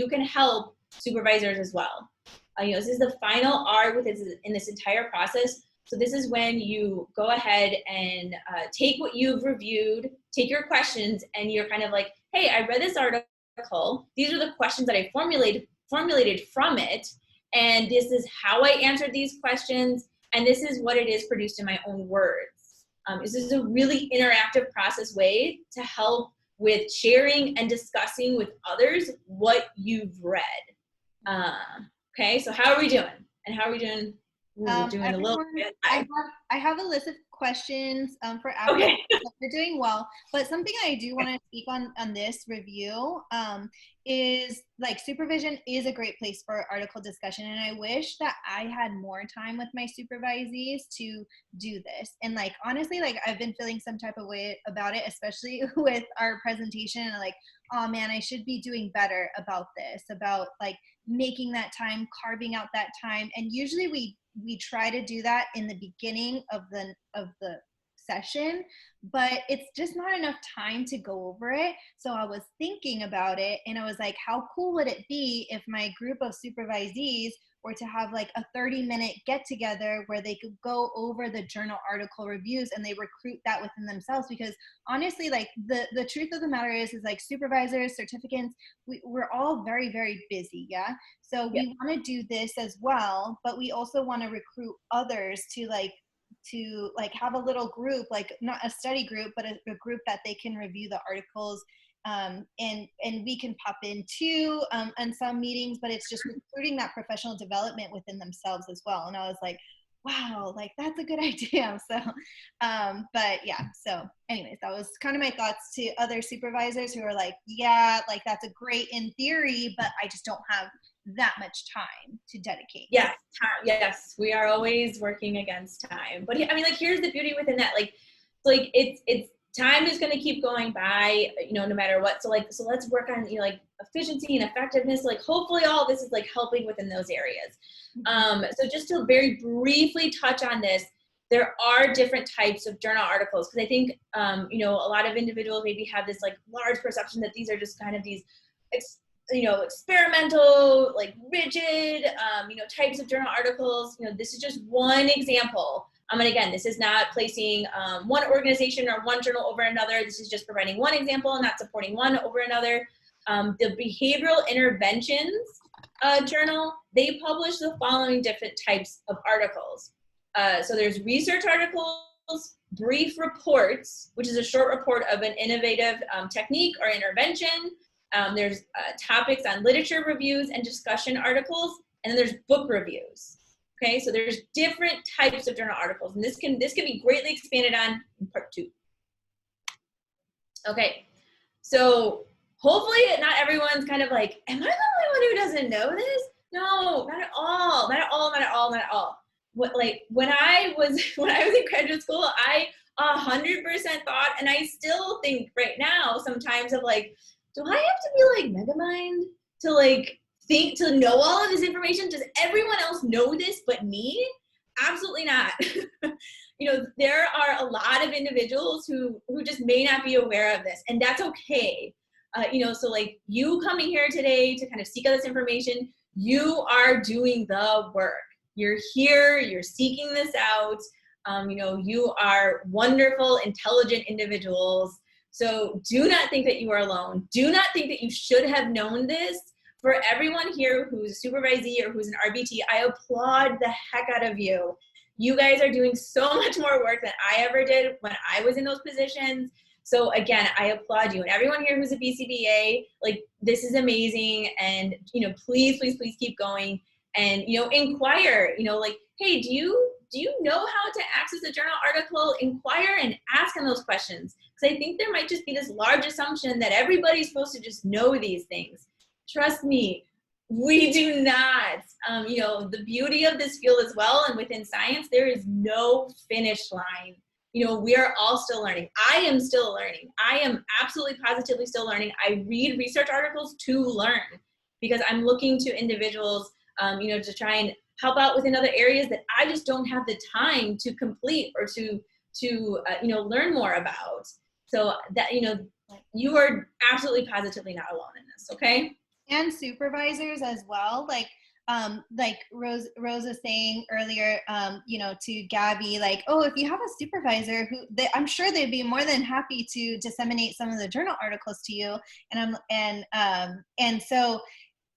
can help supervisors as well. You know, this is the final R in this entire process. So this is when you go ahead and take what you've reviewed, take your questions, and you're kind of like, hey, I read this article. These are the questions that I formulated from it. And this is how I answered these questions. And this is what it is produced in my own words. This is a really interactive process way to help with sharing and discussing with others what you've read. Okay, so how are we doing? And how are we doing? We're doing a little bit. I have a list of questions for after. Okay. We're doing well, but something I do want to speak on this review is like supervision is a great place for article discussion, and I wish that I had more time with my supervisees to do this. And like honestly, like I've been feeling some type of way about it, especially with our presentation. And like, oh man, I should be doing better about this, about like making that time, carving out that time. And usually we try to do that in the beginning of the session, but it's just not enough time to go over it. So I was thinking about it and I was like, how cool would it be if my group of supervisees were to have like a 30-minute get together where they could go over the journal article reviews and they recruit that within themselves? Because honestly, like the truth of the matter is like supervisors, certificates, we're all very, very busy. Yeah. So we want to do this as well, but we also want to recruit others to have a little group, like not a study group, but a group that they can review the articles. And we can pop in too on some meetings, but it's just recruiting that professional development within themselves as well. And I was like, wow, like that's a good idea. So, but yeah, so anyways, that was kind of my thoughts to other supervisors who are like, yeah, like that's a great in theory, but I just don't have that much time to dedicate. Yes, yes, we are always working against time. But I mean, like, here's the beauty within that, like it's time is going to keep going by, you know, no matter what. So let's work on, you know, like efficiency and effectiveness. Like hopefully all this is like helping within those areas. So just to very briefly touch on this, there are different types of journal articles, because I think, you know, a lot of individuals maybe have this like large perception that these are just kind of these, you know, experimental, like rigid, you know, types of journal articles. You know, this is just one example. And again, this is not placing one organization or one journal over another. This is just providing one example and not supporting one over another. The Behavioral Interventions Journal, they publish the following different types of articles. So there's research articles, brief reports, which is a short report of an innovative technique or intervention. There's topics on literature reviews and discussion articles, and then there's book reviews. Okay, so there's different types of journal articles, and this can be greatly expanded on in part 2. Okay, so hopefully not everyone's kind of like, am I the only one who doesn't know this? No, not at all, not at all, not at all, not at all. When I was in graduate school, I 100% thought, and I still think right now sometimes of like, do I have to be like Megamind to like to know all of this information? Does everyone else know this but me? Absolutely not. You know, there are a lot of individuals who just may not be aware of this, and that's okay. You know, so like you coming here today to kind of seek out this information, you are doing the work. You're here, you're seeking this out. You know, you are wonderful, intelligent individuals. So do not think that you are alone. Do not think that you should have known this. For everyone here who's a supervisee or who's an RBT, I applaud the heck out of you. You guys are doing so much more work than I ever did when I was in those positions. So again, I applaud you and everyone here who's a BCBA, like this is amazing. And, you know, please, please, please keep going and, you know, inquire, you know, like, hey, do you know how to access a journal article? Inquire and ask them those questions. Because I think there might just be this large assumption that everybody's supposed to just know these things. Trust me, we do not. You know, the beauty of this field as well, and within science, there is no finish line. You know, we are all still learning. I am still learning. I am absolutely positively still learning. I read research articles to learn because I'm looking to individuals, you know, to try and help out within other areas that I just don't have the time to complete or to you know, learn more about. So that, you know, you are absolutely positively not alone in this, okay? And supervisors as well, like Rose was saying earlier, you know, to Gabby, like, oh, if you have a supervisor who I'm sure they'd be more than happy to disseminate some of the journal articles to you. And so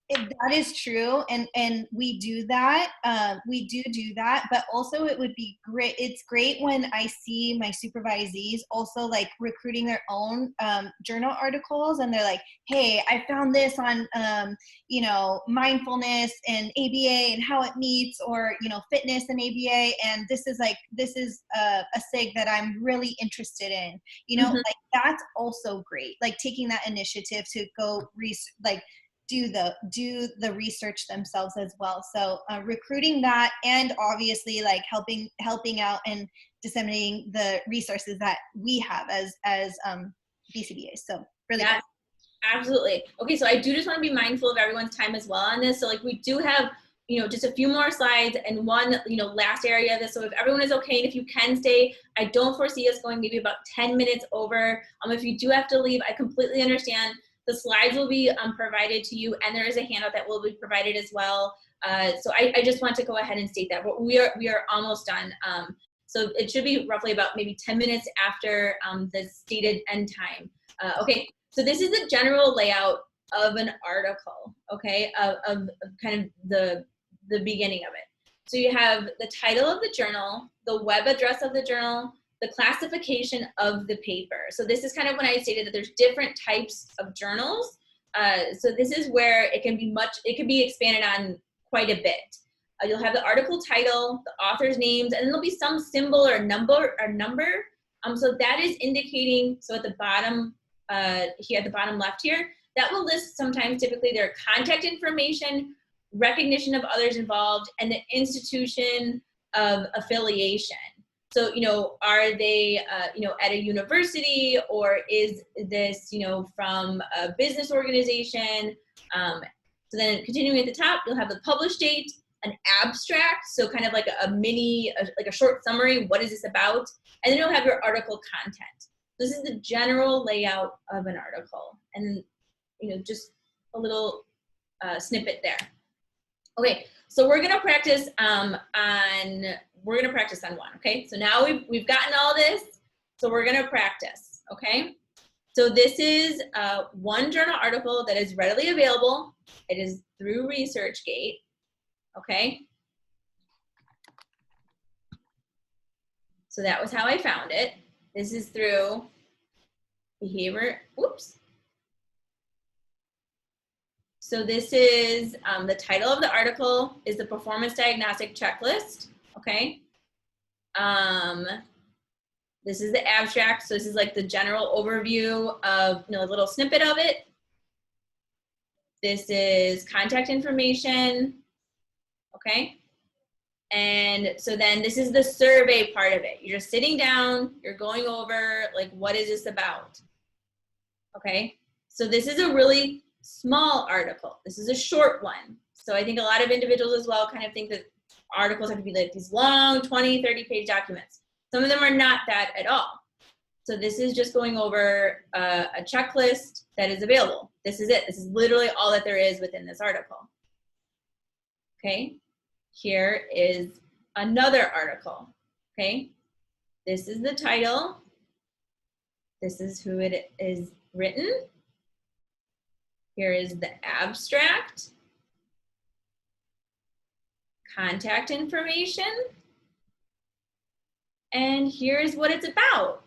that is true, and we do that. We do that, but also it would be great. It's great when I see my supervisees also like recruiting their own journal articles, and they're like, "Hey, I found this on you know, mindfulness and ABA and how it meets, or you know, fitness and ABA, and this is a sig that I'm really interested in." You know, like that's also great. Like taking that initiative to go do the research themselves as well. So recruiting that, and obviously like helping out and disseminating the resources that we have as BCBAs. So really good. Absolutely. Okay, so I do just want to be mindful of everyone's time as well on this. So like we do have, you know, just a few more slides and one, you know, last area of this. So if everyone is okay and if you can stay, I don't foresee us going maybe about 10 minutes over. If you do have to leave, I completely understand. The slides will be provided to you, and there is a handout that will be provided as well. So I just want to go ahead and state that, but we are almost done. So it should be roughly about maybe 10 minutes after the stated end time. Okay, so this is the general layout of an article, okay, of kind of the beginning of it. So you have the title of the journal, the web address of the journal, the classification of the paper. So this is kind of when I stated that there's different types of journals. So this is where it can be expanded on quite a bit. You'll have the article title, the author's names, and then there'll be some symbol or number. So that is indicating, so at the bottom, here at the bottom left here, that will list sometimes typically their contact information, recognition of others involved, and the institution of affiliation. So, you know, are they, you know, at a university, or is this, you know, from a business organization? So then continuing at the top, you'll have the published date, an abstract, so kind of like a mini, like a short summary, what is this about? And then you'll have your article content. This is the general layout of an article, and, you know, just a little snippet there. Okay, so we're gonna practice on one, okay? So now we've gotten all this, so we're gonna practice, okay? So this is one journal article that is readily available. It is through ResearchGate, okay? So that was how I found it. This is through behavior, whoops. So this is, the title of the article is the Performance Diagnostic Checklist, okay? This is the abstract, so this is like the general overview of, you know, a little snippet of it. This is contact information, okay? And so then this is the survey part of it. You're just sitting down, you're going over, like, what is this about? Okay, so this is a really small article. This is a short one. So I think a lot of individuals as well kind of think that articles have to be like these long 20, 30-page documents. Some of them are not that at all. So this is just going over a checklist that is available. This is it. This is literally all that there is within this article. Okay, here is another article. Okay, this is the title. This is who it is written. Here is the abstract, contact information, and here's what it's about.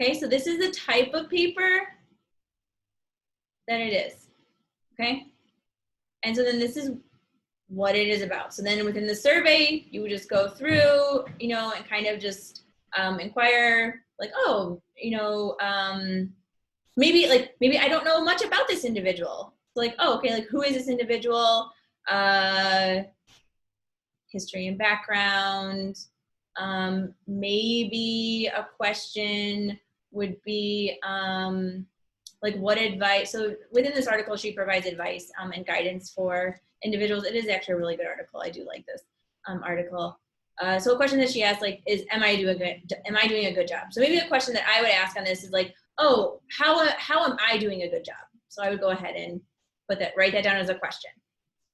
Okay, so this is the type of paper that it is. Okay, and so then this is what it is about. So then within the survey, you would just go through, you know, and kind of just inquire, like, oh, you know, maybe I don't know much about this individual. So like, oh, okay, like who is this individual? History and background. Maybe a question would be like what advice, so within this article she provides advice and guidance for individuals. It is actually a really good article. I do like this article. So a question that she asked, like, is am I doing a good job? So maybe a question that I would ask on this is like, oh, how am I doing a good job? So I would go ahead and write that down as a question,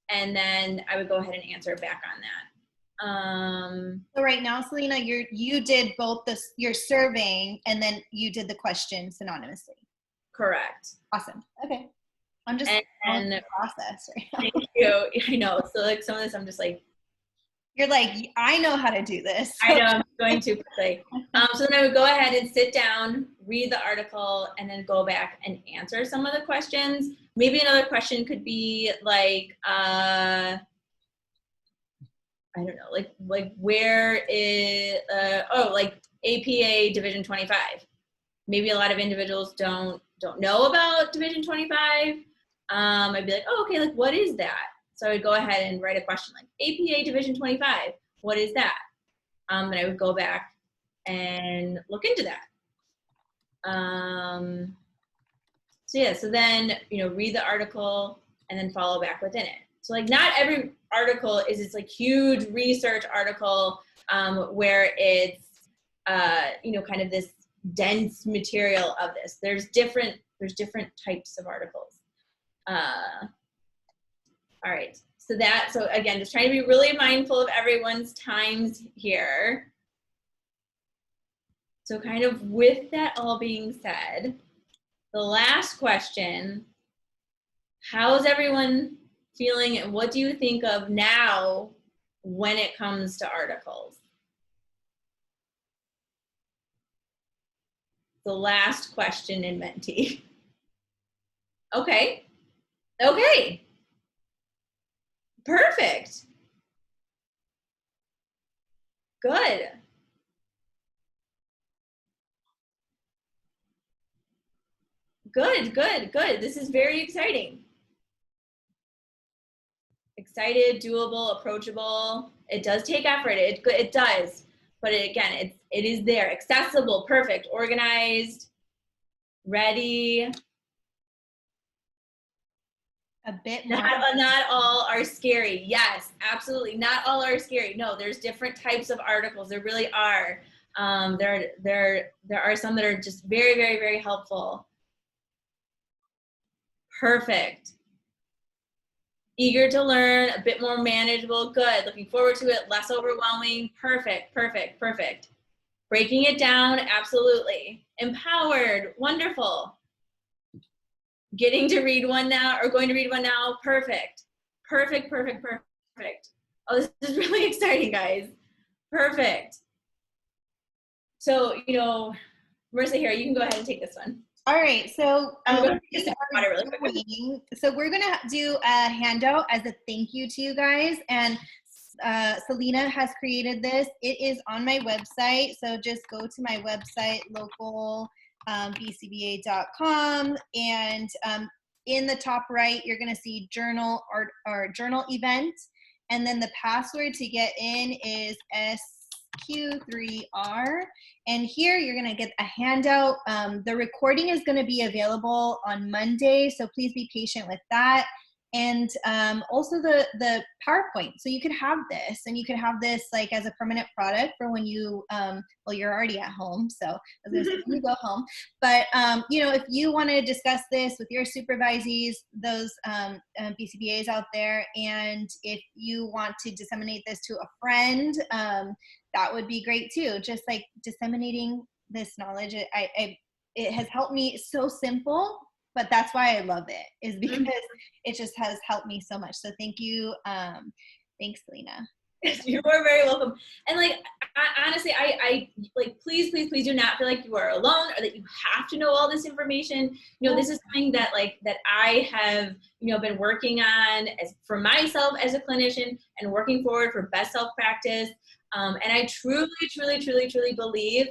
and then I would go ahead and answer back on that. So right now, Salena, you did both your surveying and then you did the questions anonymously. Correct. Awesome. Okay. I'm just on the process right now. Thank you. I know. So like some of this, I'm just like, you're like, I know how to do this. I know, I'm going to quickly. So then I would go ahead and sit down, read the article, and then go back and answer some of the questions. Maybe another question could be like, I don't know, like where is, like APA Division 25. Maybe a lot of individuals don't know about Division 25. I'd be like, oh, okay, like what is that? So I would go ahead and write a question like APA Division 25, what is that? And I would go back and look into that. So yeah, so then, you know, read the article and then follow back within it. So like not every article is this like huge research article where it's, you know, kind of this dense material of this. There's different types of articles. All right, so again, just trying to be really mindful of everyone's times here. So kind of with that all being said, the last question, how's everyone feeling and what do you think of now when it comes to articles? The last question in Menti. Okay. Okay. Perfect. Good. Good, good, good. This is very exciting. Excited, doable, approachable. It does take effort. It does. But again, it is there. Accessible, perfect, organized, ready. A bit more. Not all are scary. Yes, absolutely. Not all are scary. No, there's different types of articles. There really are. There are some that are just very, very, very helpful. Perfect. Eager to learn, a bit more manageable. Good. Looking forward to it. Less overwhelming. Perfect, perfect, perfect. Breaking it down. Absolutely. Empowered. Wonderful. Getting to read one now or going to read one now. Perfect. Perfect, perfect, perfect. Oh, this is really exciting, guys. Perfect. So, you know, Marissa, here, you can go ahead and take this one. All right, so so we're gonna do a handout as a thank you to you guys, and Salena has created this. It is on my website, so just go to my website, local bcba.com, and in the top right, you're gonna see journal or journal event, and then the password to get in is SQ3R. And here you're going to get a handout. The recording is going to be available on Monday, so please be patient with that. And also the PowerPoint. So you could have this, and you could have this like as a permanent product for when you, well, you're already at home, so I was going to say when you go home. But, you know, if you want to discuss this with your supervisees, those BCBAs out there, and if you want to disseminate this to a friend, that would be great too. Just like disseminating this knowledge. It has helped me. So simple, but that's why I love it, is because it just has helped me so much. So thank you. Thanks, Salena. You are very welcome. And like, honestly, I like, please do not feel like you are alone or that you have to know all this information. You know, this is something that that I have, been working on as for myself as a clinician and working forward for best self practice. And I truly believe,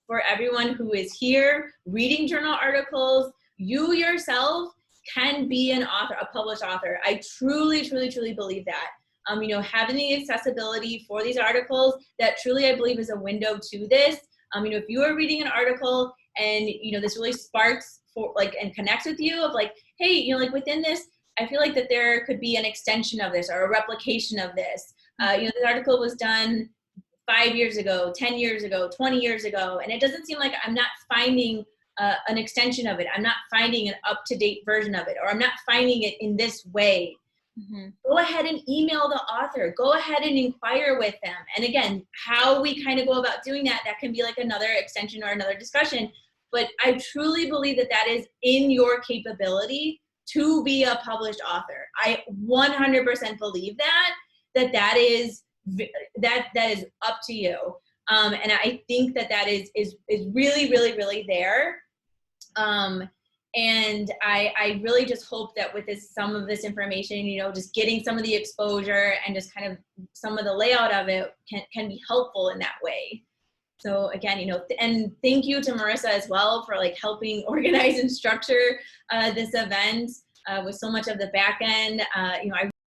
for everyone who is here reading journal articles, you yourself can be an author, a published author. I truly believe that. Having the accessibility for these articles, that truly I believe is a window to this. If you are reading an article and, this really sparks for and connects with you of hey, within this, I feel like that there could be an extension of this or a replication of this. This article was done 5 years ago, 10 years ago, 20 years ago, and it doesn't seem like I'm not finding an extension of it. I'm not finding an up-to-date version of it, or I'm not finding it in this way. Mm-hmm. Go ahead and email the author. Go ahead and inquire with them. And again, how we kind of go about doing that can be like another extension or another discussion. But I truly believe that is in your capability to be a published author. I 100% believe that is up to you. And I think that is really there. And I really just hope that with some of this information, just getting some of the exposure and just kind of some of the layout of it can be helpful in that way. So again, and thank you to Marissa as well for helping organize and structure this event with so much of the back end. I